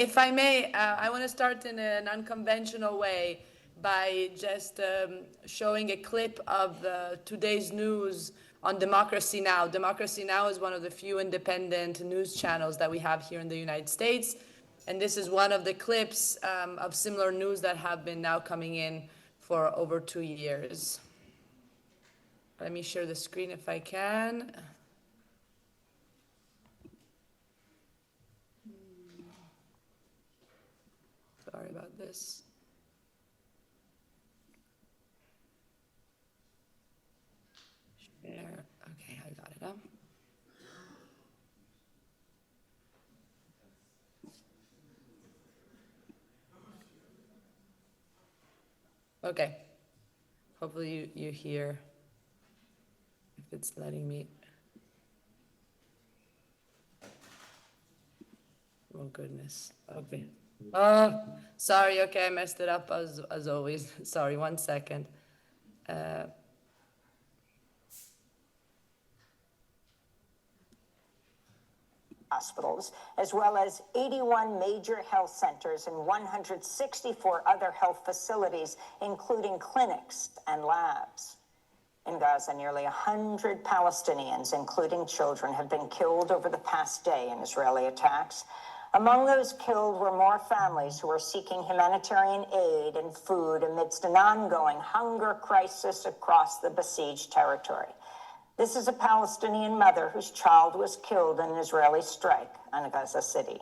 If I may, I want to start in an unconventional way by just showing a clip of today's news on Democracy Now! Democracy Now! Is one of the few independent news channels that we have here in the United States. And this is one of the clips of similar news that have been now coming in for over 2 years. Let me share the screen if I can. Sorry about this. Share. Okay, I got it up. Okay. Hopefully you hear if it's letting me. Oh goodness. Okay. Oh, sorry. Okay, I messed it up as always. Sorry. 1 second. Hospitals, as well as 81 major health centers and 164 other health facilities, including clinics and labs. In Gaza, nearly 100 Palestinians, including children, have been killed over the past day in Israeli attacks. Among those killed were more families who are seeking humanitarian aid and food amidst an ongoing hunger crisis across the besieged territory. This is a Palestinian mother whose child was killed in an Israeli strike on Gaza City.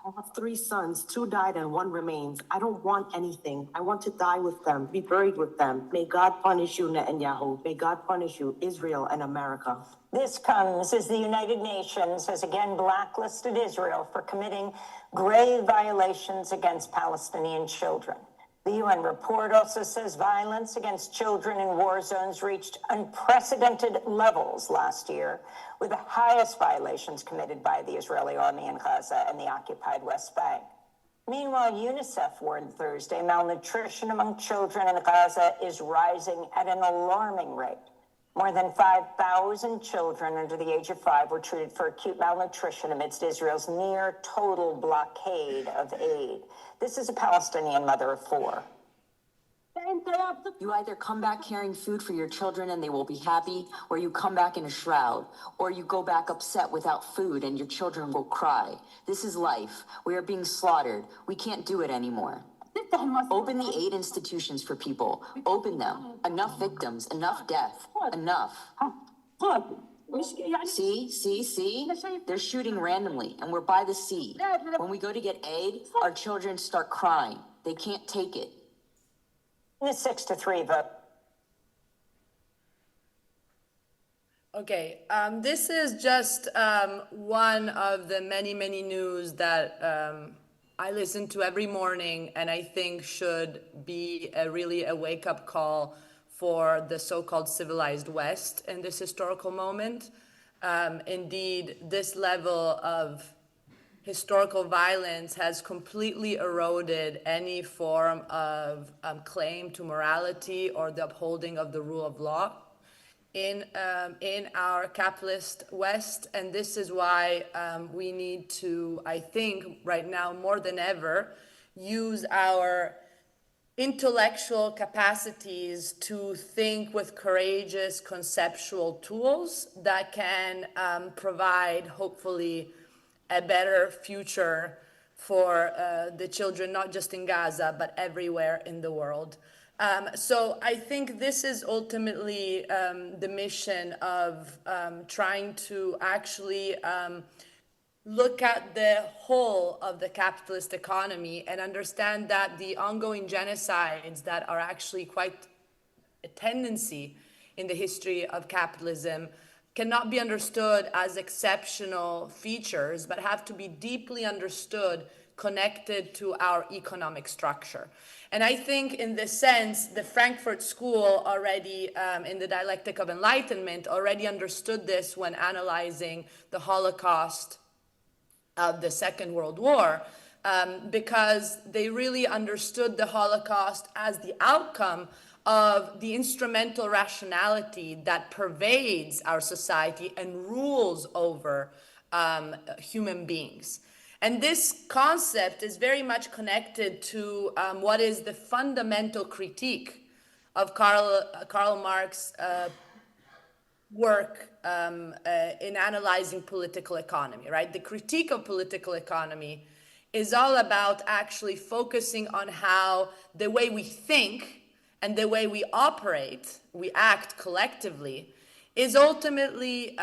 I have 3 sons, 2 died and 1 remains. I don't want anything. I want to die with them, be buried with them. May God punish you, Netanyahu. May God punish you, Israel and America. This comes as the United Nations has again blacklisted Israel for committing grave violations against Palestinian children. The UN report also says violence against children in war zones reached unprecedented levels last year, with the highest violations committed by the Israeli army in Gaza and the occupied West Bank. Meanwhile, UNICEF warned Thursday malnutrition among children in Gaza is rising at an alarming rate. More than 5,000 children under the age of 5 were treated for acute malnutrition amidst Israel's near total blockade of aid. This is a Palestinian mother of 4. You either come back carrying food for your children and they will be happy, or you come back in a shroud, or you go back upset without food and your children will cry. This is life. We are being slaughtered. We can't do it anymore. Open the aid institutions for people. Open them. Enough victims, enough death, enough. See? They're shooting randomly, and we're by the sea. When we go to get aid, our children start crying. They can't take it. The 6-3 vote. Okay, this is just one of the many news that I listen to every morning, and I think should be really a wake-up call for the so-called civilized West in this historical moment. Indeed, this level of historical violence has completely eroded any form of claim to morality or the upholding of the rule of law in our capitalist West. And this is why we need to, I think, right now more than ever, use our intellectual capacities to think with courageous conceptual tools that can provide, hopefully, a better future for the children, not just in Gaza, but everywhere in the world. So I think this is ultimately the mission of trying to actually look at the whole of the capitalist economy and understand that the ongoing genocides that are actually quite a tendency in the history of capitalism cannot be understood as exceptional features, but have to be deeply understood, connected to our economic structure. And I think in this sense, the Frankfurt School already, in the dialectic of enlightenment, already understood this when analyzing the Holocaust of the Second World War, because they really understood the Holocaust as the outcome of the instrumental rationality that pervades our society and rules over human beings. And this concept is very much connected to what is the fundamental critique of Karl Marx's work in analyzing political economy, right? The critique of political economy is all about actually focusing on how the way we think and the way we operate, we act collectively, is ultimately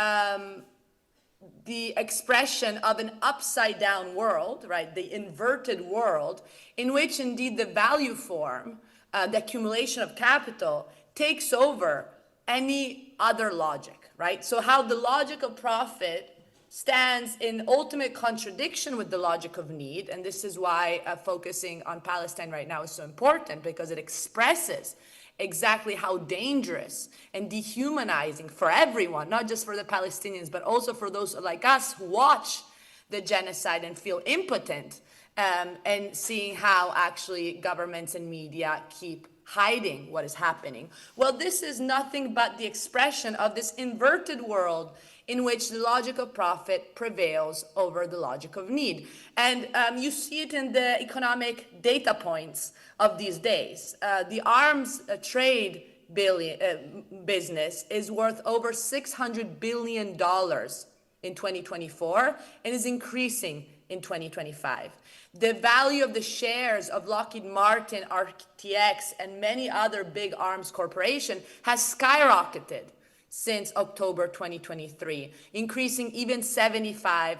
the expression of an upside down world, right? The inverted world, in which indeed the value form, the accumulation of capital, takes over any other logic, right? So how the logic of profit stands in ultimate contradiction with the logic of need, and this is why focusing on Palestine right now is so important, because it expresses exactly how dangerous and dehumanizing for everyone, not just for the Palestinians, but also for those like us who watch the genocide and feel impotent, and seeing how actually governments and media keep hiding what is happening. Well, this is nothing but the expression of this inverted world in which the logic of profit prevails over the logic of need. And you see it in the economic data points of these days. The arms trade business is worth over $600 billion in 2024 and is increasing in 2025. The value of the shares of Lockheed Martin, RTX, and many other big arms corporations has skyrocketed since October 2023, increasing even 75%.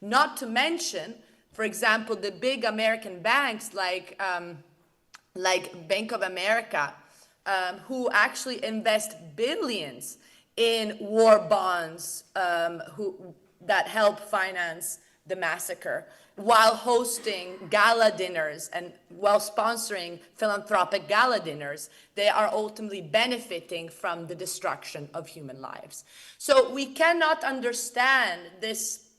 Not to mention, for example, the big American banks like Bank of America, who actually invest billions in war bonds that help finance the massacre, while hosting gala dinners and while sponsoring philanthropic gala dinners. They are ultimately benefiting from the destruction of human lives. So we cannot understand this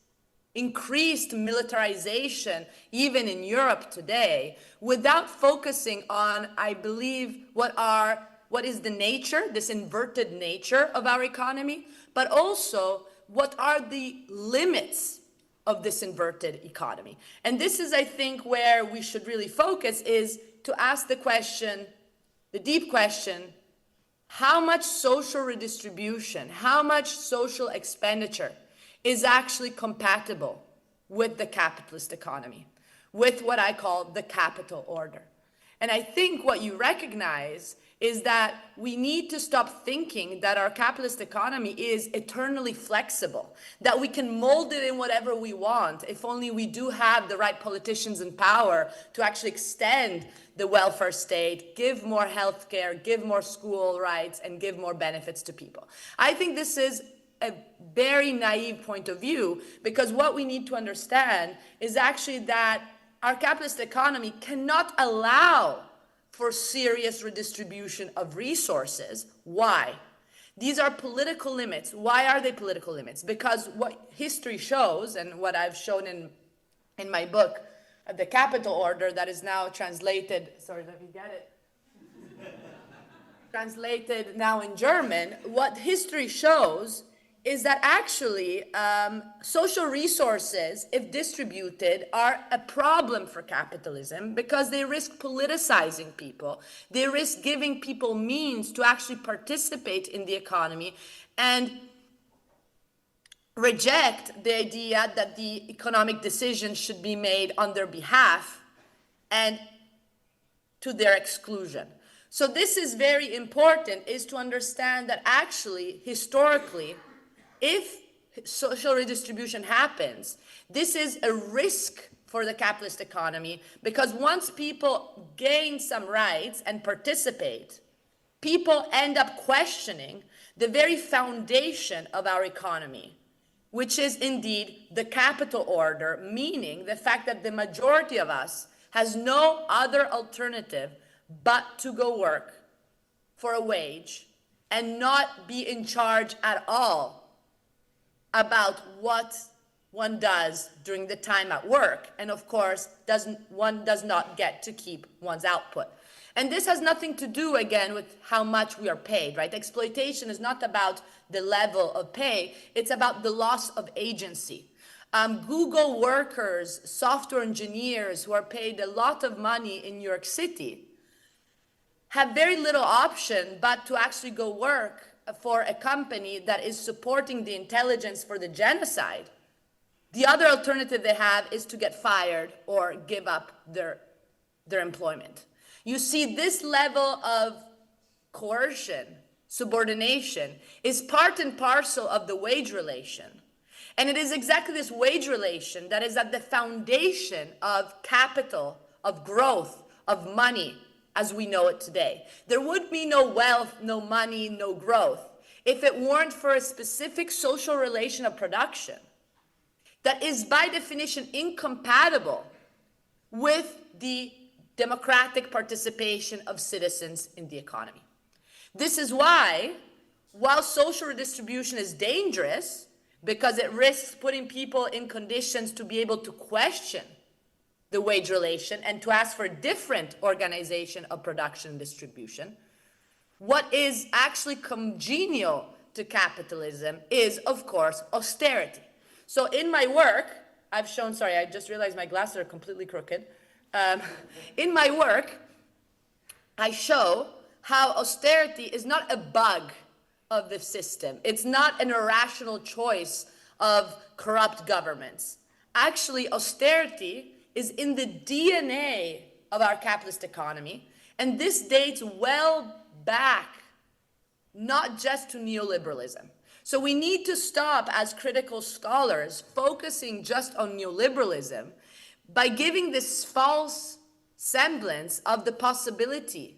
increased militarization, even in Europe today, without focusing on, I believe, what is the nature, this inverted nature of our economy, but also what are the limits of this inverted economy. And this is, I think, where we should really focus, is to ask the question, the deep question, how much social redistribution, how much social expenditure is actually compatible with the capitalist economy, with what I call the capital order. And I think what you recognize is that we need to stop thinking that our capitalist economy is eternally flexible, that we can mold it in whatever we want, if only we do have the right politicians in power to actually extend the welfare state, give more health care, give more school rights, and give more benefits to people. I think this is a very naive point of view, because what we need to understand is actually that our capitalist economy cannot allow for serious redistribution of resources. Why? These are political limits. Why are they political limits? Because what history shows, and what I've shown in my book, The Capital Order, that is now translated, sorry, let me get it, translated now in German, what history shows is that actually social resources, if distributed, are a problem for capitalism, because they risk politicizing people. They risk giving people means to actually participate in the economy, and reject the idea that the economic decisions should be made on their behalf and to their exclusion. So this is very important, is to understand that actually, historically, if social redistribution happens, this is a risk for the capitalist economy, because once people gain some rights and participate, people end up questioning the very foundation of our economy, which is indeed the capital order, meaning the fact that the majority of us has no other alternative but to go work for a wage and not be in charge at all about what one does during the time at work. And of course, one does not get to keep one's output. And this has nothing to do, again, with how much we are paid, right? Exploitation is not about the level of pay, it's about the loss of agency. Google workers, software engineers who are paid a lot of money in New York City have very little option but to actually go work for a company that is supporting the intelligence for the genocide. The other alternative they have is to get fired or give up their employment. You see, this level of coercion, subordination, is part and parcel of the wage relation. And it is exactly this wage relation that is at the foundation of capital, of growth, of money, as we know it today. There would be no wealth, no money, no growth, if it weren't for a specific social relation of production that is by definition incompatible with the democratic participation of citizens in the economy. This is why, while social redistribution is dangerous, because it risks putting people in conditions to be able to question the wage relation and to ask for a different organization of production and distribution, what is actually congenial to capitalism is, of course, austerity. So in my work, I've shown, sorry, I just realized my glasses are completely crooked. In my work, I show how austerity is not a bug of the system. It's not an irrational choice of corrupt governments. Actually, austerity is in the DNA of our capitalist economy, and this dates well back, not just to neoliberalism. So we need to stop, as critical scholars, focusing just on neoliberalism by giving this false semblance of the possibility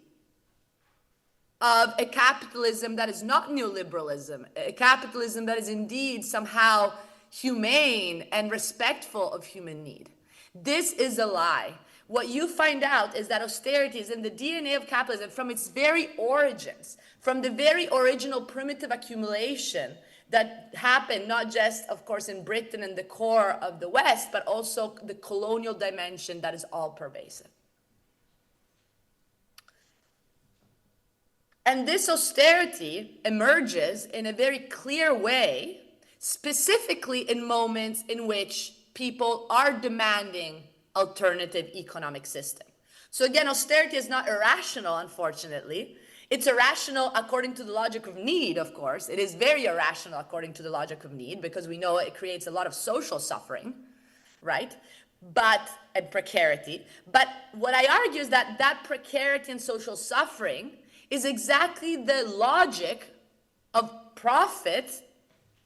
of a capitalism that is not neoliberalism, a capitalism that is indeed somehow humane and respectful of human need. This is a lie. What you find out is that austerity is in the DNA of capitalism from its very origins, from the very original primitive accumulation that happened not just, of course, in Britain and the core of the West, but also the colonial dimension that is all pervasive. And this austerity emerges in a very clear way, specifically in moments in which people are demanding alternative economic system. So again, austerity is not irrational, unfortunately. It's irrational according to the logic of need, of course. It is very irrational according to the logic of need because we know it creates a lot of social suffering, right? And precarity. But what I argue is that that precarity and social suffering is exactly the logic of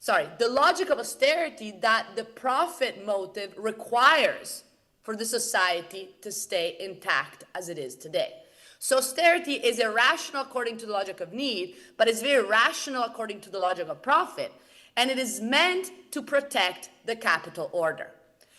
the logic of austerity that the profit motive requires for the society to stay intact as it is today. So austerity is irrational according to the logic of need, but it's very rational according to the logic of profit, and it is meant to protect the capital order.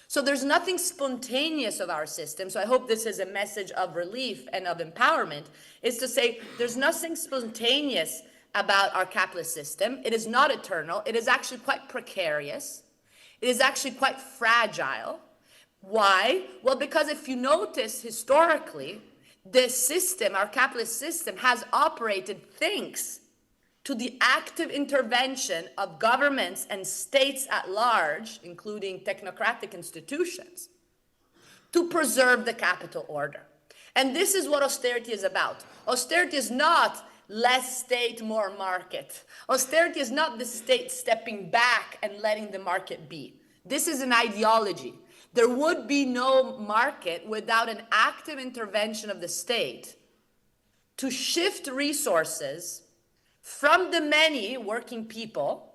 So there's nothing spontaneous of our system, so I hope this is a message of relief and of empowerment, is to say there's nothing spontaneous about our capitalist system. It is not eternal. It is actually quite precarious. It is actually quite fragile. Why? Well, because if you notice historically, the system, our capitalist system, has operated thanks to the active intervention of governments and states at large, including technocratic institutions, to preserve the capital order. And this is what austerity is about. Austerity is not less state, more market. Austerity is not the state stepping back and letting the market be. This is an ideology. There would be no market without an active intervention of the state to shift resources from the many working people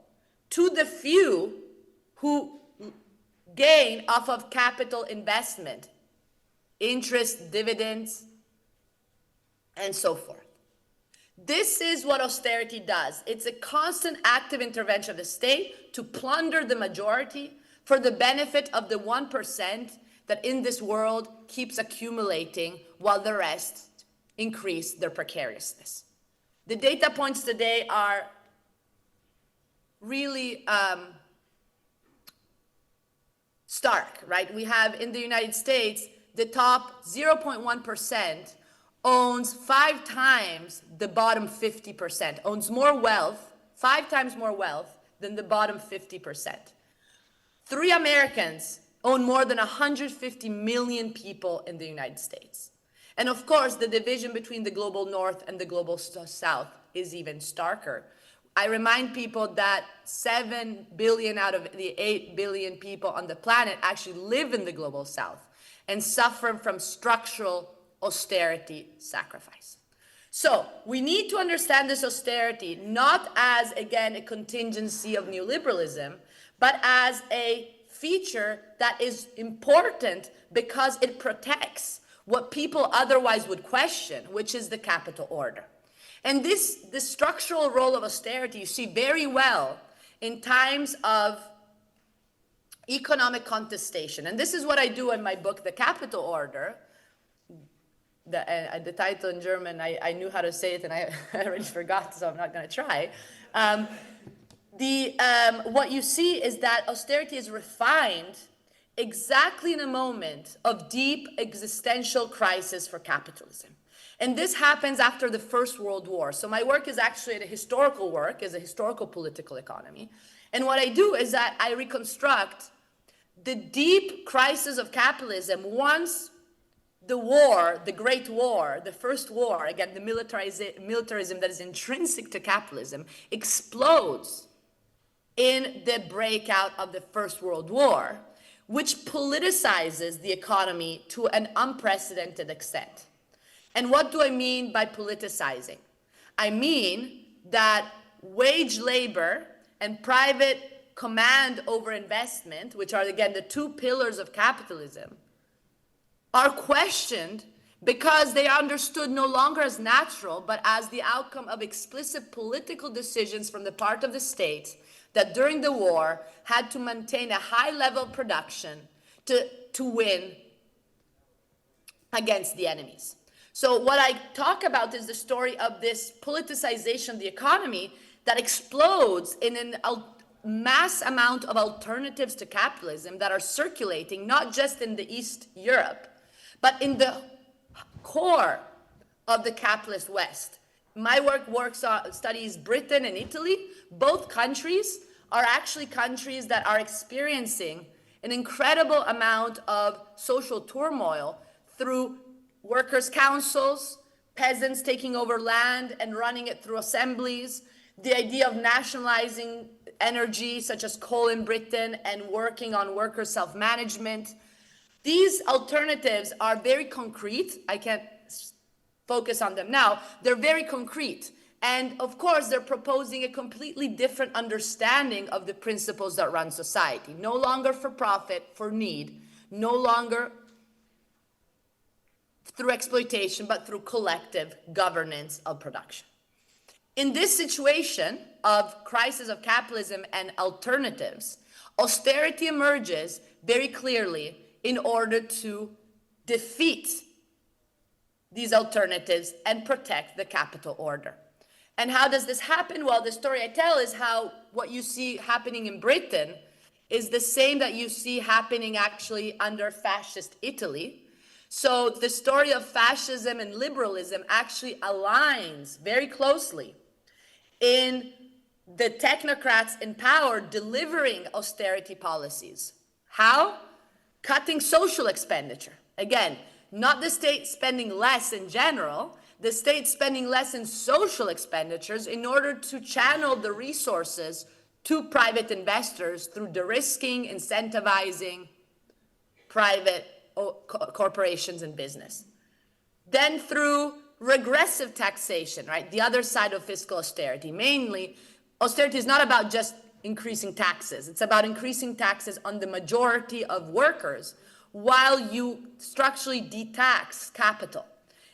to the few who gain off of capital investment, interest, dividends, and so forth. This is what austerity does. It's a constant active intervention of the state to plunder the majority for the benefit of the 1% that in this world keeps accumulating while the rest increase their precariousness. The data points today are really stark, right? We have in the United States, the top 0.1% owns 5 times the bottom 50%, owns more wealth, 5 times more wealth than the bottom 50%. 3 Americans own more than 150 million people in the United States. And of course, the division between the global north and the global south is even starker. I remind people that 7 billion out of the 8 billion people on the planet actually live in the global south and suffer from structural austerity sacrifice. So we need to understand this austerity not as, again, a contingency of neoliberalism, but as a feature that is important because it protects what people otherwise would question, which is the capital order. And the structural role of austerity you see very well in times of economic contestation. And this is what I do in my book, The Capital Order. The title in German, I knew how to say it and I already forgot, so I'm not going to try. What you see is that austerity is refined exactly in a moment of deep existential crisis for capitalism. And this happens after the First World War. So my work is actually a historical work, is a historical political economy. And what I do is that I reconstruct the deep crisis of capitalism once the war, the Great War, the First War, again, the militarism that is intrinsic to capitalism, explodes in the breakout of the First World War, which politicizes the economy to an unprecedented extent. And what do I mean by politicizing? I mean that wage labor and private command over investment, which are, again, the 2 pillars of capitalism, are questioned because they are understood no longer as natural, but as the outcome of explicit political decisions from the part of the state that during the war had to maintain a high level of production to win against the enemies. So what I talk about is the story of this politicization of the economy that explodes in a mass amount of alternatives to capitalism that are circulating, not just in the East Europe, but in the core of the capitalist West. My work studies Britain and Italy. Both countries are actually countries that are experiencing an incredible amount of social turmoil through workers' councils, peasants taking over land and running it through assemblies, the idea of nationalizing energy, such as coal in Britain, and working on worker self-management. These alternatives are very concrete. I can't focus on them now. They're very concrete. And of course, they're proposing a completely different understanding of the principles that run society. No longer for profit, for need. No longer through exploitation, but through collective governance of production. In this situation of crisis of capitalism and alternatives, austerity emerges very clearly in order to defeat these alternatives and protect the capital order. And how does this happen? Well, the story I tell is how what you see happening in Britain is the same that you see happening actually under fascist Italy. So the story of fascism and liberalism actually aligns very closely in the technocrats in power delivering austerity policies. How? Cutting social expenditure. Again, not the state spending less in general, the state spending less in social expenditures in order to channel the resources to private investors through de-risking, incentivizing private corporations and business. Then through regressive taxation, right? The other side of fiscal austerity. Mainly, austerity is not about just increasing taxes. It's about increasing taxes on the majority of workers while you structurally de-tax capital.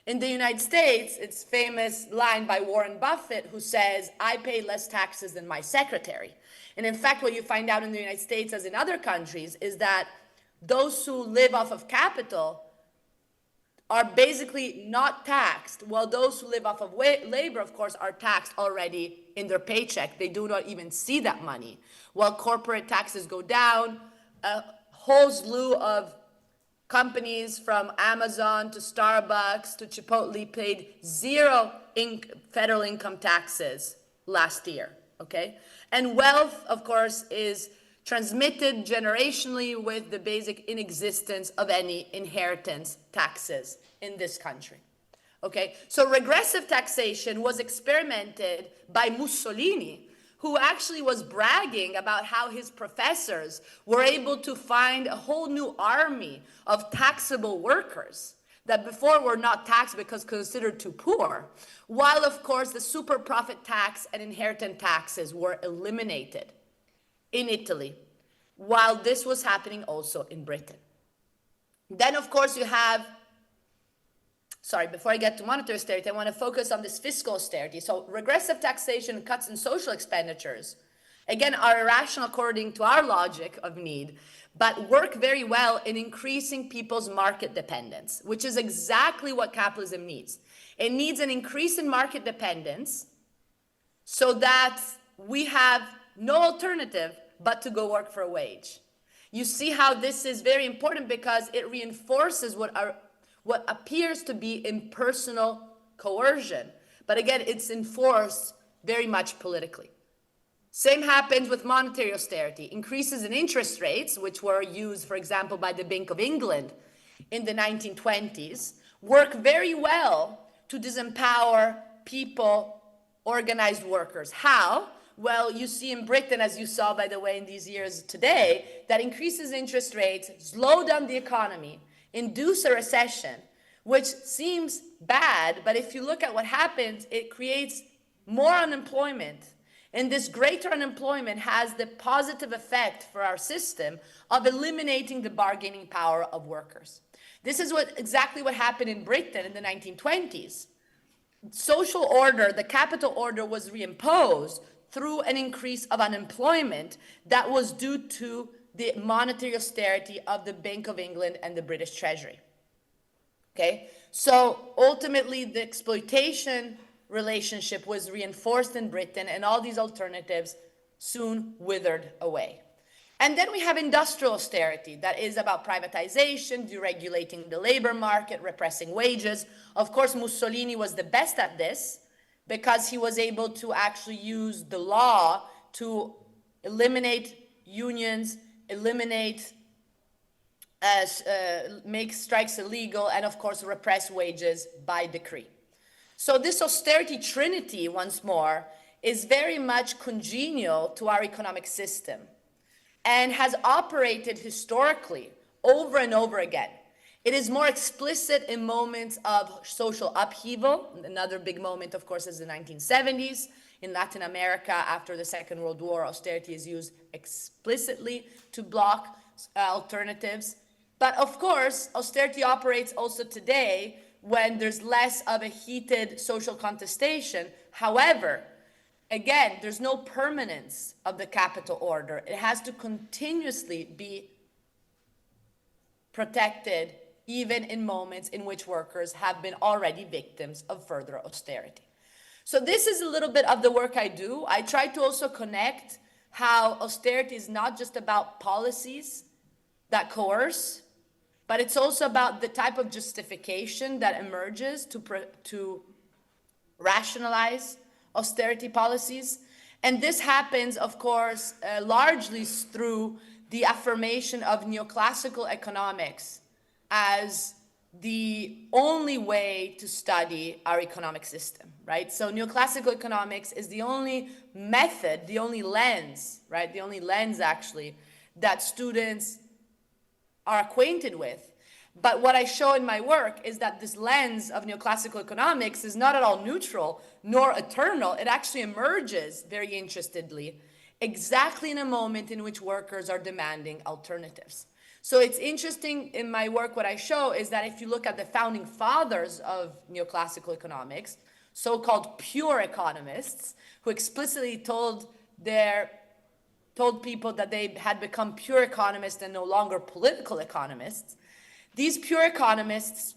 In the United States, it's famous line by Warren Buffett who says, I pay less taxes than my secretary. And in fact, what you find out in the United States as in other countries is that those who live off of capital are basically not taxed, while those who live off of labor, of course, are taxed already in their paycheck. They do not even see that money. While corporate taxes go down, a whole slew of Companies from Amazon to Starbucks to Chipotle paid zero federal income taxes last year, okay? And wealth, of course, is transmitted generationally with the basic inexistence of any inheritance taxes in this country. Okay, so regressive taxation was experimented by Mussolini, who actually was bragging about how his professors were able to find a whole new army of taxable workers that before were not taxed because considered too poor, while of course the super profit tax and inheritance taxes were eliminated in Italy, while this was happening also in Britain. Then of course you have, sorry, before I get to monetary austerity, I want to focus on this fiscal austerity. So regressive taxation, cuts in social expenditures, again, are irrational according to our logic of need, but work very well in increasing people's market dependence, which is exactly what capitalism needs. It needs an increase in market dependence so that we have no alternative but to go work for a wage. You see how this is very important because it reinforces what appears to be impersonal coercion. But again, it's enforced very much politically. Same happens with monetary austerity. Increases in interest rates, which were used, for example, by the Bank of England in the 1920s, work very well to disempower people, organized workers. How? Well, you see in Britain, as you saw, by the way, in these years today, that increases in interest rates slow down the economy, induce a recession, which seems bad, but if you look at what happens, it creates more unemployment. And this greater unemployment has the positive effect for our system of eliminating the bargaining power of workers. This is exactly what happened in Britain in the 1920s. Social order, the capital order, was reimposed through an increase of unemployment that was due to the monetary austerity of the Bank of England and the British Treasury. Okay, so ultimately the exploitation relationship was reinforced in Britain and all these alternatives soon withered away. And then we have industrial austerity that is about privatization, deregulating the labor market, repressing wages. Of course, Mussolini was the best at this because he was able to actually use the law to eliminate unions, make strikes illegal, and of course repress wages by decree. So this austerity trinity, once more, is very much congenial to our economic system and has operated historically over and over again. It is more explicit in moments of social upheaval. Another big moment, of course, is the 1970s. In Latin America, after the Second World War, austerity is used explicitly to block alternatives. But of course, austerity operates also today when there's less of a heated social contestation. However, again, there's no permanence of the capital order. It has to continuously be protected, even in moments in which workers have been already victims of further austerity. So this is a little bit of the work I do. I try to also connect how austerity is not just about policies that coerce, but it's also about the type of justification that emerges to rationalize austerity policies. And this happens, of course, largely through the affirmation of neoclassical economics as the only way to study our economic system, right? So neoclassical economics is the only method, the only lens, right? The only lens, actually, that students are acquainted with. But what I show in my work is that this lens of neoclassical economics is not at all neutral nor eternal. It actually emerges very interestedly exactly in a moment in which workers are demanding alternatives. So it's interesting in my work, what I show is that if you look at the founding fathers of neoclassical economics, so-called pure economists, who explicitly told people that they had become pure economists and no longer political economists, these pure economists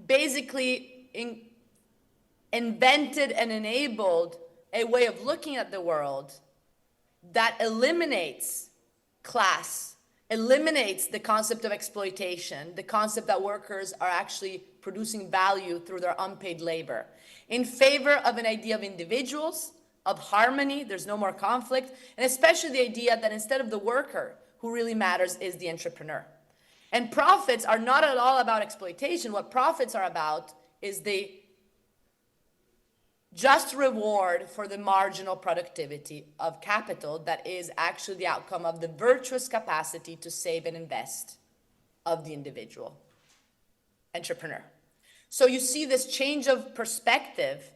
basically invented and enabled a way of looking at the world that eliminates class, eliminates the concept of exploitation, the concept that workers are actually producing value through their unpaid labor, in favor of an idea of individuals, of harmony, there's no more conflict, and especially the idea that instead of the worker, who really matters is the entrepreneur. And profits are not at all about exploitation. What profits are about is the just reward for the marginal productivity of capital that is actually the outcome of the virtuous capacity to save and invest of the individual entrepreneur. So you see this change of perspective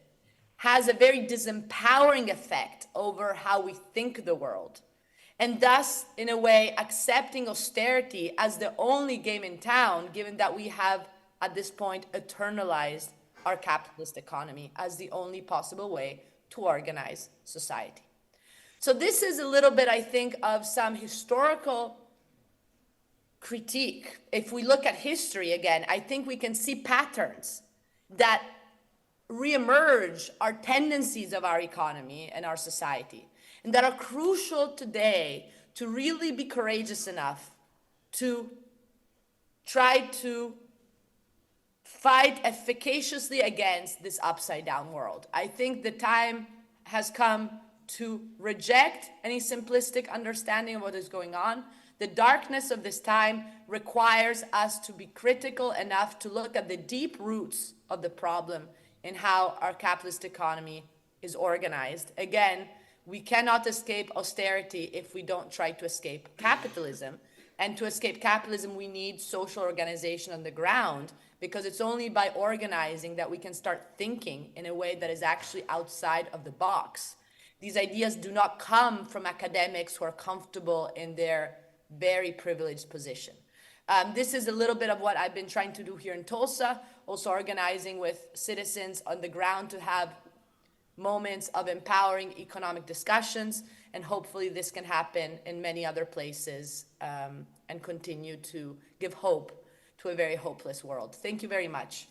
has a very disempowering effect over how we think the world. And thus, in a way, accepting austerity as the only game in town, given that we have, at this point, eternalized our capitalist economy as the only possible way to organize society. So this is a little bit, I think, of some historical critique. If we look at history again, I think we can see patterns that reemerge our tendencies of our economy and our society, and that are crucial today to really be courageous enough to try to fight efficaciously against this upside down world. I think the time has come to reject any simplistic understanding of what is going on. The darkness of this time requires us to be critical enough to look at the deep roots of the problem in how our capitalist economy is organized. Again, we cannot escape austerity if we don't try to escape capitalism. And to escape capitalism, we need social organization on the ground, because it's only by organizing that we can start thinking in a way that is actually outside of the box. These ideas do not come from academics who are comfortable in their very privileged position. This is a little bit of what I've been trying to do here in Tulsa, also organizing with citizens on the ground to have moments of empowering economic discussions, and hopefully this can happen in many other places and continue to give hope to a very hopeless world. Thank you very much.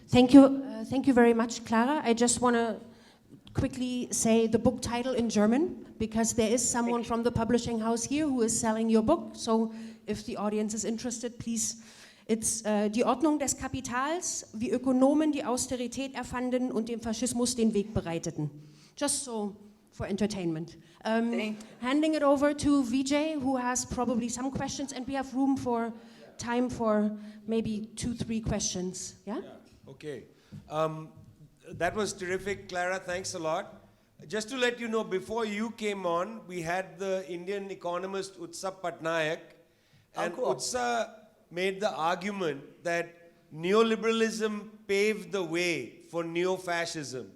Thank you very much, Clara. I just want to quickly say the book title in German, because there is someone from the publishing house here who is selling your book. So if the audience is interested, please. It's Die Ordnung des Kapitals, wie Ökonomen die Austerität erfanden und dem Faschismus den Weg bereiteten. Just so for entertainment. Handing it over to Vijay, who has probably some questions, and we have time for maybe 2-3 questions. Yeah? Okay. That was terrific, Clara. Thanks a lot. Just to let you know, before you came on, we had the Indian economist Utsa Patnaik. And cool. Utsa made the argument that neoliberalism paved the way for neo-fascism.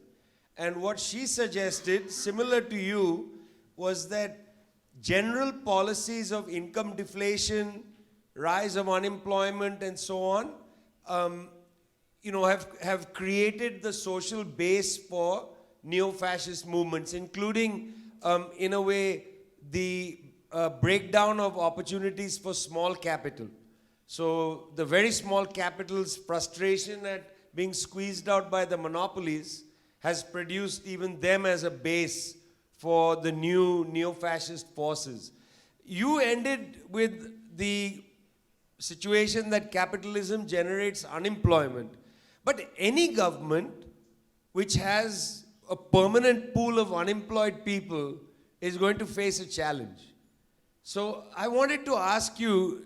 And what she suggested, similar to you, was that general policies of income deflation, rise of unemployment, and so on, have created the social base for neo-fascist movements, including, in a way, the breakdown of opportunities for small capital. So the very small capital's frustration at being squeezed out by the monopolies has produced even them as a base for the new neo-fascist forces. You ended with the situation that capitalism generates unemployment. But any government which has a permanent pool of unemployed people is going to face a challenge. So I wanted to ask you,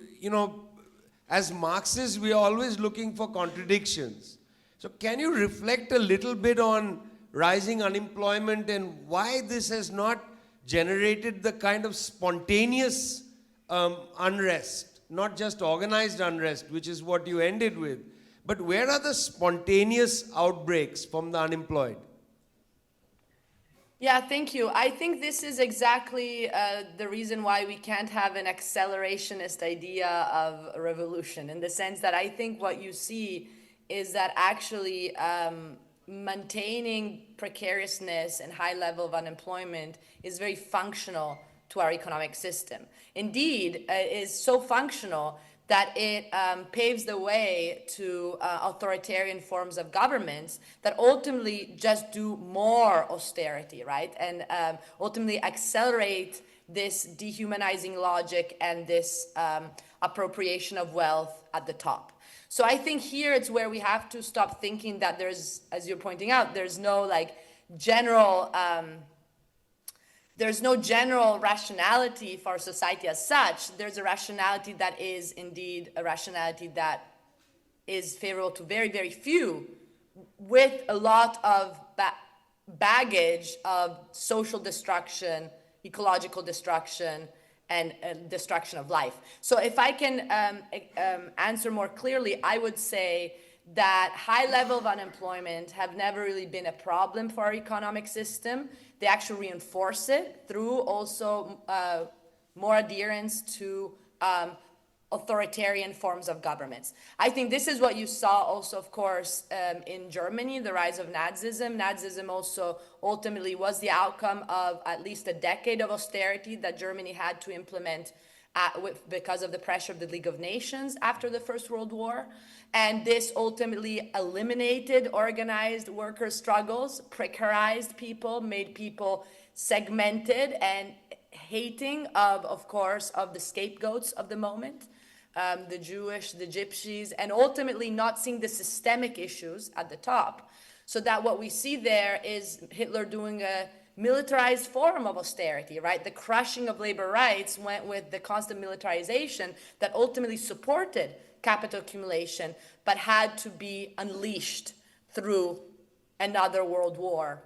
as Marxists, we are always looking for contradictions. So can you reflect a little bit on rising unemployment and why this has not generated the kind of spontaneous unrest, not just organized unrest, which is what you ended with, but where are the spontaneous outbreaks from the unemployed? Yeah, thank you. I think this is exactly the reason why we can't have an accelerationist idea of a revolution, in the sense that I think what you see is that actually maintaining precariousness and high level of unemployment is very functional to our economic system. Indeed, it is so functional that it paves the way to authoritarian forms of governments that ultimately just do more austerity, right? And ultimately accelerate this dehumanizing logic and this appropriation of wealth at the top. So I think here it's where we have to stop thinking that there's, as you're pointing out, there's no like general rationality for society as such. There's a rationality that is indeed a rationality that is favorable to very, very few, with a lot of baggage of social destruction, ecological destruction, and destruction of life. So if I can answer more clearly, I would say that high level of unemployment have never really been a problem for our economic system. They actually reinforce it through also more adherence to authoritarian forms of governments. I think this is what you saw also, of course, in Germany, the rise of Nazism. Nazism also ultimately was the outcome of at least a decade of austerity that Germany had to implement because of the pressure of the League of Nations after the First World War. And this ultimately eliminated organized worker struggles, precarized people, made people segmented and hating of course, of the scapegoats of the moment, the Jewish, the Gypsies, and ultimately not seeing the systemic issues at the top. So that what we see there is Hitler doing a militarized form of austerity, right? The crushing of labor rights went with the constant militarization that ultimately supported capital accumulation, but had to be unleashed through another world war.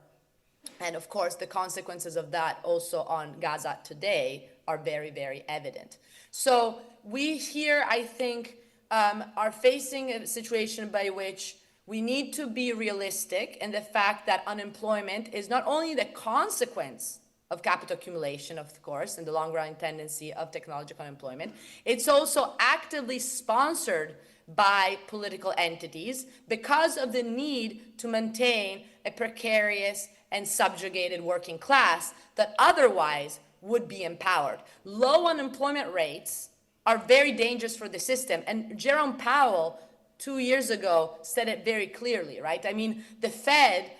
And of course, the consequences of that also on Gaza today are very, very evident. So we here, I think, are facing a situation by which we need to be realistic in the fact that unemployment is not only the consequence of capital accumulation, of course, and the long-run tendency of technological unemployment, it's also actively sponsored by political entities because of the need to maintain a precarious and subjugated working class that otherwise would be empowered. Low unemployment rates are very dangerous for the system. And Jerome Powell, 2 years ago, said it very clearly, right? I mean, the Fed,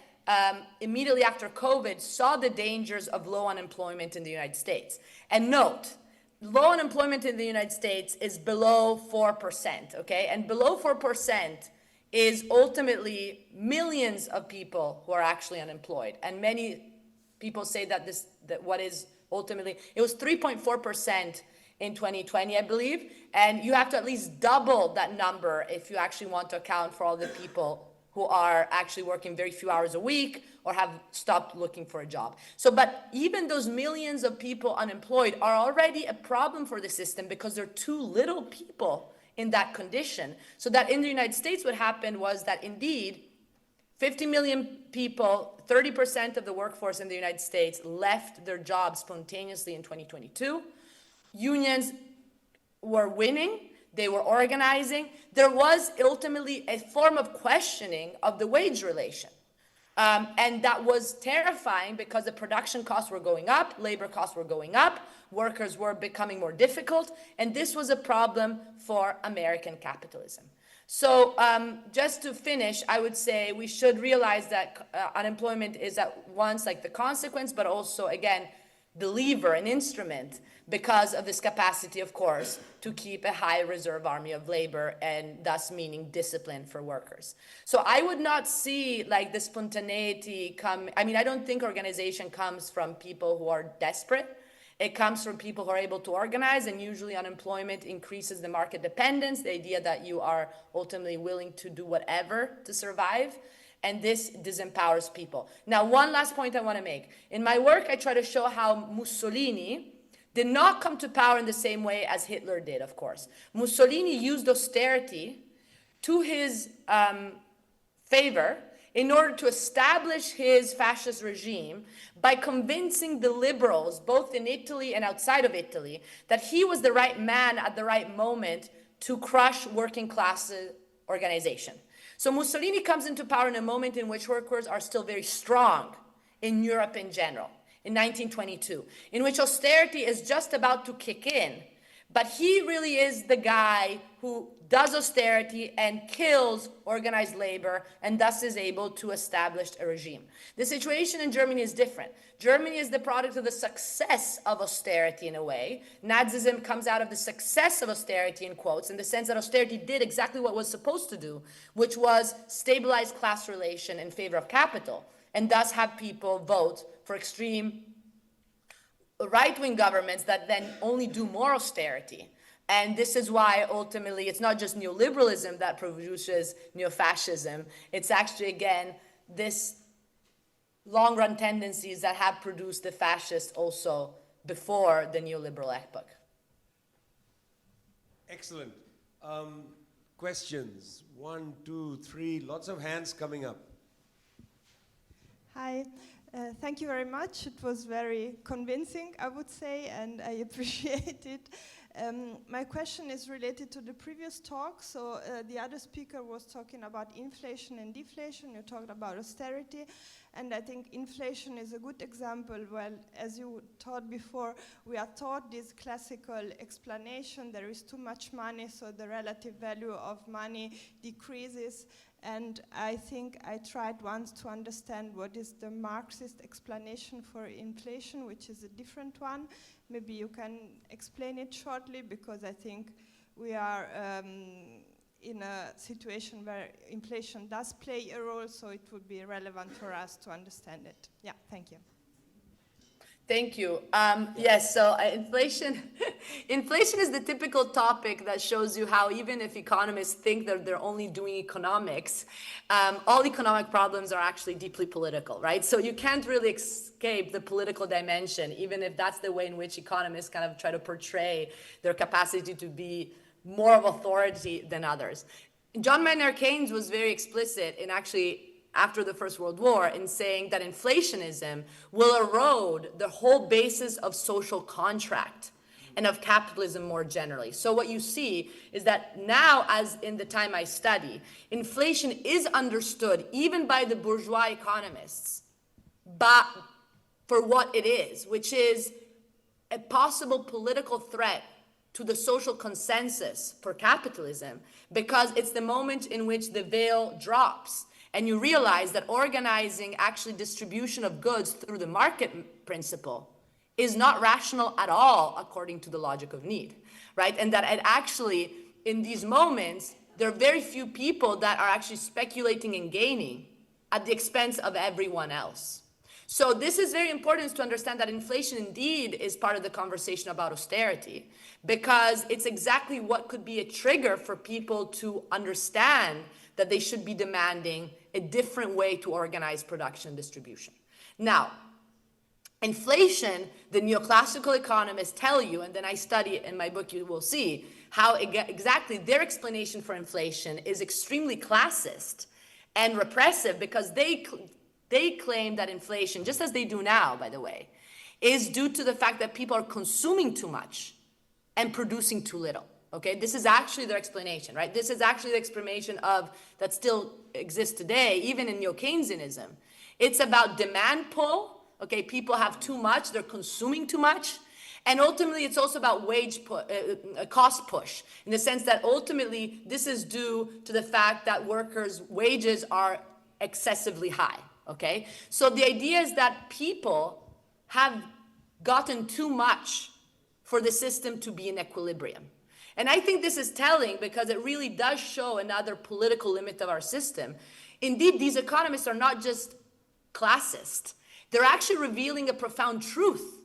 immediately after COVID, saw the dangers of low unemployment in the United States. And note, low unemployment in the United States is below 4%, okay? And below 4% is ultimately millions of people who are actually unemployed. And many people say that what is ultimately, it was 3.4% in 2020, I believe, and you have to at least double that number if you actually want to account for all the people who are actually working very few hours a week or have stopped looking for a job. So, but even those millions of people unemployed are already a problem for the system because there are too little people in that condition. So that in the United States, what happened was that indeed 50 million people, 30% of the workforce in the United States left their jobs spontaneously in 2022. Unions were winning, they were organizing. There was ultimately a form of questioning of the wage relation. And that was terrifying because the production costs were going up, labor costs were going up, workers were becoming more difficult, and this was a problem for American capitalism. So just to finish, I would say we should realize that unemployment is at once like the consequence, but also, again, the lever, an instrument, because of this capacity, of course, to keep a high reserve army of labor and thus meaning discipline for workers. So I would not see like the spontaneity come. I mean, I don't think organization comes from people who are desperate. It comes from people who are able to organize, and usually unemployment increases the market dependence, the idea that you are ultimately willing to do whatever to survive. And this disempowers people. Now, one last point I want to make. In my work, I try to show how Mussolini did not come to power in the same way as Hitler did, of course. Mussolini used austerity to his favor in order to establish his fascist regime by convincing the liberals, both in Italy and outside of Italy, that he was the right man at the right moment to crush working class organization. So Mussolini comes into power in a moment in which workers are still very strong in Europe in general, in 1922, in which austerity is just about to kick in. But he really is the guy who does austerity and kills organized labor and thus is able to establish a regime. The situation in Germany is different. Germany is the product of the success of austerity in a way. Nazism comes out of the success of austerity in quotes, in the sense that austerity did exactly what it was supposed to do, which was stabilize class relation in favor of capital, and thus have people vote for extreme right-wing governments that then only do more austerity. And this is why ultimately it's not just neoliberalism that produces neo-fascism. It's actually, again, this long-run tendencies that have produced the fascists also before the neoliberal epoch. Excellent. Questions? 1, 2, 3. Lots of hands coming up. Hi. Thank you very much. It was very convincing, I would say, and I appreciate it. My question is related to the previous talk. So the other speaker was talking about inflation and deflation. You talked about austerity. And I think inflation is a good example. Well, as you taught before, we are taught this classical explanation. There is too much money, so the relative value of money decreases. And I think I tried once to understand what is the Marxist explanation for inflation, which is a different one. Maybe you can explain it shortly, because I think we are in a situation where inflation does play a role, so it would be relevant for us to understand it. Yeah, thank you. Thank you. Yes, so inflation is the typical topic that shows you how even if economists think that they're only doing economics, all economic problems are actually deeply political, right? So you can't really escape the political dimension, even if that's the way in which economists kind of try to portray their capacity to be more of authority than others. John Maynard Keynes was very explicit in actually after the First World War in saying that inflationism will erode the whole basis of social contract and of capitalism more generally. So what you see is that now, as in the time I study, inflation is understood even by the bourgeois economists but for what it is, which is a possible political threat to the social consensus for capitalism, because it's the moment in which the veil drops and you realize that organizing actually distribution of goods through the market principle is not rational at all according to the logic of need, right? And that it actually, in these moments, there are very few people that are actually speculating and gaining at the expense of everyone else. So this is very important to understand that inflation indeed is part of the conversation about austerity, because it's exactly what could be a trigger for people to understand that they should be demanding a different way to organize production and distribution. Now, inflation, the neoclassical economists tell you, and then I study it in my book, you will see how exactly their explanation for inflation is extremely classist and repressive, because they claim that inflation, just as they do now, by the way, is due to the fact that people are consuming too much and producing too little. Okay, this is actually their explanation, right? This is actually the explanation of that still exists today, even in neo-Keynesianism. It's about demand pull. Okay, people have too much, they're consuming too much. And ultimately, it's also about cost push, in the sense that ultimately this is due to the fact that workers' wages are excessively high. Okay, so the idea is that people have gotten too much for the system to be in equilibrium. And I think this is telling, because it really does show another political limit of our system. Indeed, these economists are not just classist. They're actually revealing a profound truth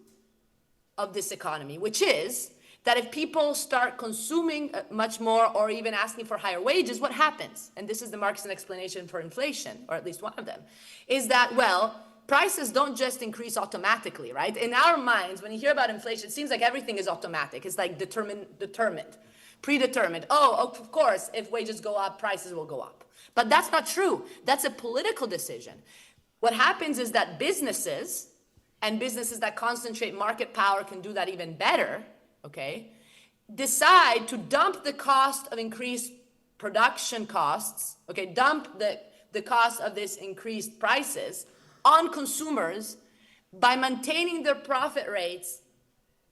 of this economy, which is that if people start consuming much more or even asking for higher wages, what happens? And this is the Marxian explanation for inflation, or at least one of them, is that, well, prices don't just increase automatically, right? In our minds, when you hear about inflation, it seems like everything is automatic. It's like determined, predetermined. Oh, of course, if wages go up, prices will go up. But that's not true. That's a political decision. What happens is that businesses, and businesses that concentrate market power can do that even better, okay, decide to dump the cost of increased production costs, okay, dump the cost of this increased prices on consumers by maintaining their profit rates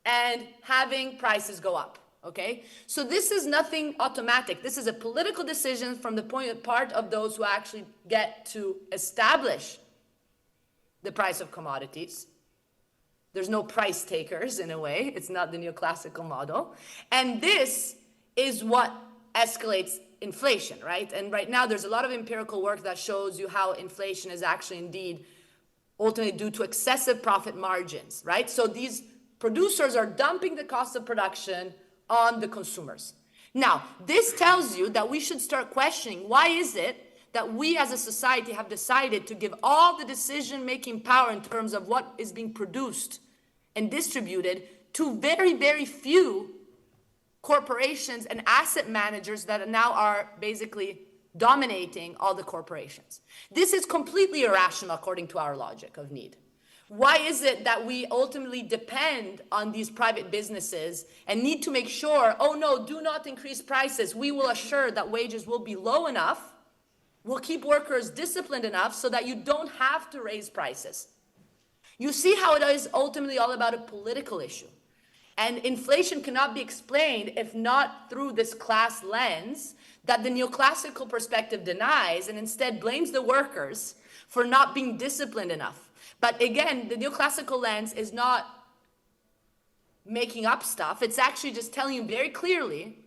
and having prices go up, okay? So this is nothing automatic. This is a political decision from the part of those who actually get to establish the price of commodities. There's no price takers in a way. It's not the neoclassical model. And this is what escalates inflation, right? And right now there's a lot of empirical work that shows you how inflation is actually indeed ultimately due to excessive profit margins, right? So these producers are dumping the cost of production on the consumers. Now, this tells you that we should start questioning, why is it that we as a society have decided to give all the decision-making power in terms of what is being produced and distributed to very, very few corporations and asset managers that now are basically dominating all the corporations. This is completely irrational according to our logic of need. Why is it that we ultimately depend on these private businesses and need to make sure, oh no, do not increase prices. We will assure that wages will be low enough. We'll keep workers disciplined enough so that you don't have to raise prices. You see how it is ultimately all about a political issue. And inflation cannot be explained if not through this class lens that the neoclassical perspective denies and instead blames the workers for not being disciplined enough. But again, the neoclassical lens is not making up stuff. It's actually just telling you very clearly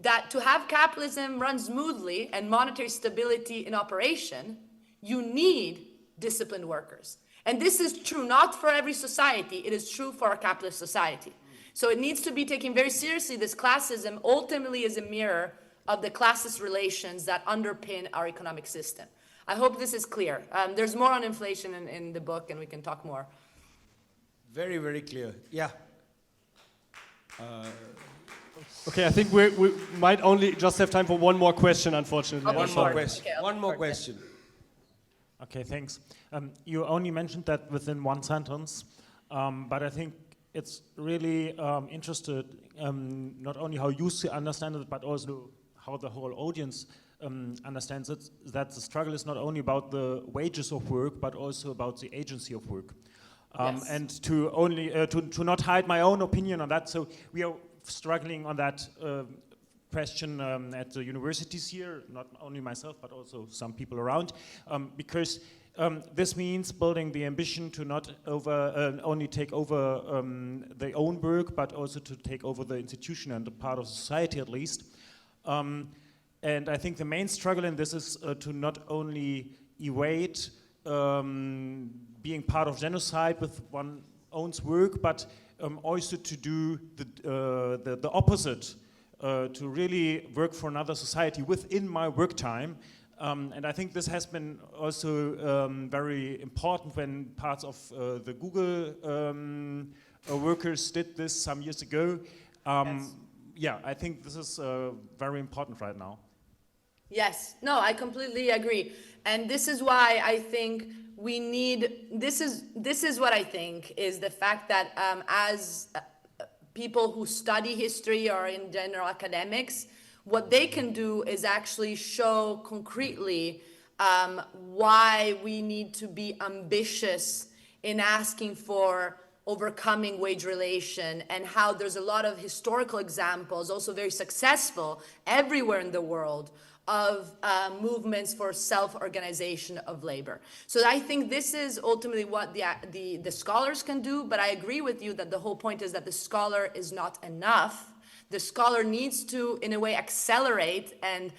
that to have capitalism run smoothly and monetary stability in operation, you need disciplined workers. And this is true not for every society, it is true for a capitalist society. So it needs to be taken very seriously. This classism ultimately is a mirror of the classist relations that underpin our economic system. I hope this is clear. There's more on inflation in the book, and we can talk more. Very, very clear. Yeah. Okay, I think we might only just have time for one more question, unfortunately. Okay, One sure. more question. Okay, One more question. Okay, thanks. You only mentioned that within one sentence, but I think it's really interested not only how you understand it, but also how the whole audience understands it, that the struggle is not only about the wages of work, but also about the agency of work. Yes. And to only to not hide my own opinion on that, so we are struggling on that question at the universities here, not only myself, but also some people around, because this means building the ambition to not only take over their own work, but also to take over the institution and the part of society at least. And I think the main struggle in this is to not only evade being part of genocide with one's own work, but also to do the opposite, to really work for another society within my work time. And I think this has been also very important when parts of the Google workers did this some years ago. Yes. Yeah, I think this is very important right now. Yes, no, I completely agree. And this is why I think we need, this is what I think is the fact that as people who study history or in general academics, what they can do is actually show concretely why we need to be ambitious in asking for overcoming wage relation, and how there's a lot of historical examples, also very successful everywhere in the world, of movements for self-organization of labor. So I think this is ultimately what the scholars can do, but I agree with you that the whole point is that the scholar is not enough. The scholar needs to, in a way, accelerate and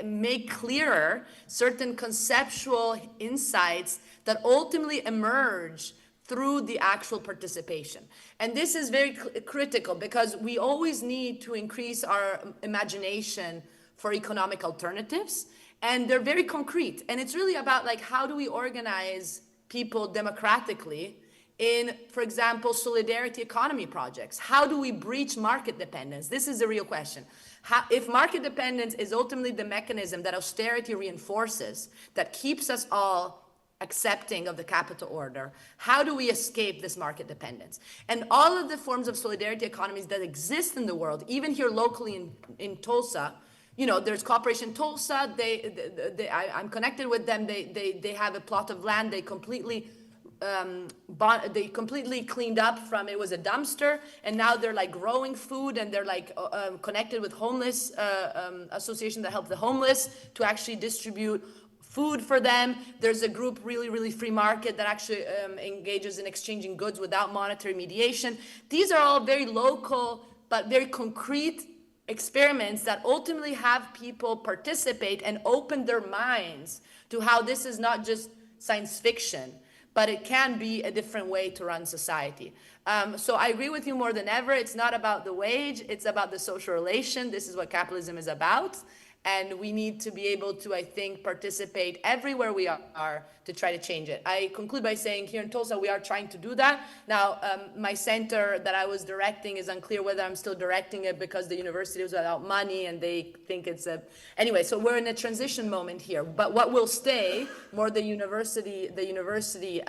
make clearer certain conceptual insights that ultimately emerge through the actual participation. And this is very critical because we always need to increase our imagination for economic alternatives, and they're very concrete. And it's really about like, how do we organize people democratically in, for example, solidarity economy projects? How do we breach market dependence? This is the real question. If market dependence is ultimately the mechanism that austerity reinforces, that keeps us all accepting of the capital order, how do we escape this market dependence? And all of the forms of solidarity economies that exist in the world, even here locally in Tulsa, you know, there's Cooperation Tulsa, I'm connected with them, they have a plot of land, they completely they completely cleaned up from, it was a dumpster, and now they're like growing food, and they're like connected with homeless association that help the homeless to actually distribute food for them. There's a group, really free market, that actually engages in exchanging goods without monetary mediation. These are all very local but very concrete experiments that ultimately have people participate and open their minds to how this is not just science fiction, but it can be a different way to run society. So I agree with you more than ever. It's not about the wage, it's about the social relation. This is what capitalism is about. And we need to be able to, I think, participate everywhere we are to try to change it. I conclude by saying here in Tulsa, we are trying to do that. Now, my center that I was directing is unclear whether I'm still directing it because the university was without money and they think it's a... Anyway, so we're in a transition moment here. But what will stay, more the university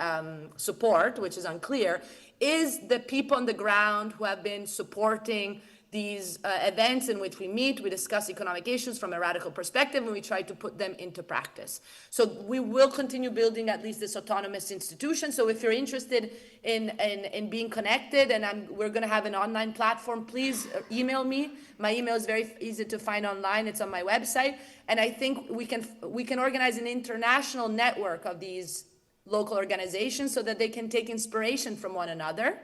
support, which is unclear, is the people on the ground who have been supporting these events in which we meet, we discuss economic issues from a radical perspective, and we try to put them into practice. So we will continue building at least this autonomous institution. So if you're interested in being connected, and we're going to have an online platform, please email me. My email is very easy to find online. It's on my website. And I think we can organize an international network of these local organizations so that they can take inspiration from one another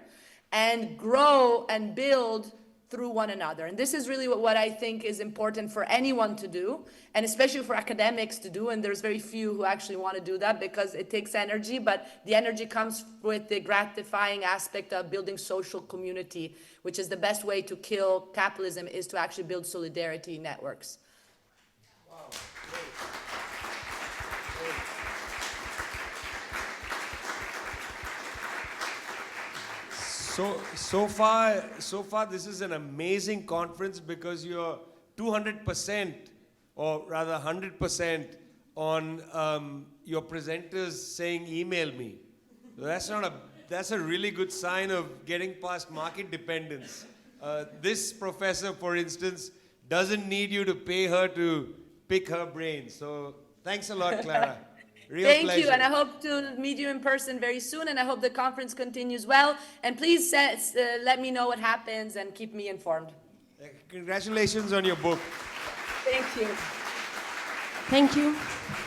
and grow and build through one another. And this is really what I think is important for anyone to do, and especially for academics to do, and there's very few who actually want to do that because it takes energy, but the energy comes with the gratifying aspect of building social community, which is the best way to kill capitalism, is to actually build solidarity networks. Wow. So far, this is an amazing conference because you're 200%, or rather 100%, on your presenters saying email me. That's a really good sign of getting past market dependence. This professor, for instance, doesn't need you to pay her to pick her brain. So thanks a lot, Clara. Real Thank pleasure. you, and I hope to meet you in person very soon, and I hope the conference continues well. And please let me know what happens and keep me informed. Congratulations on your book. Thank you. Thank you.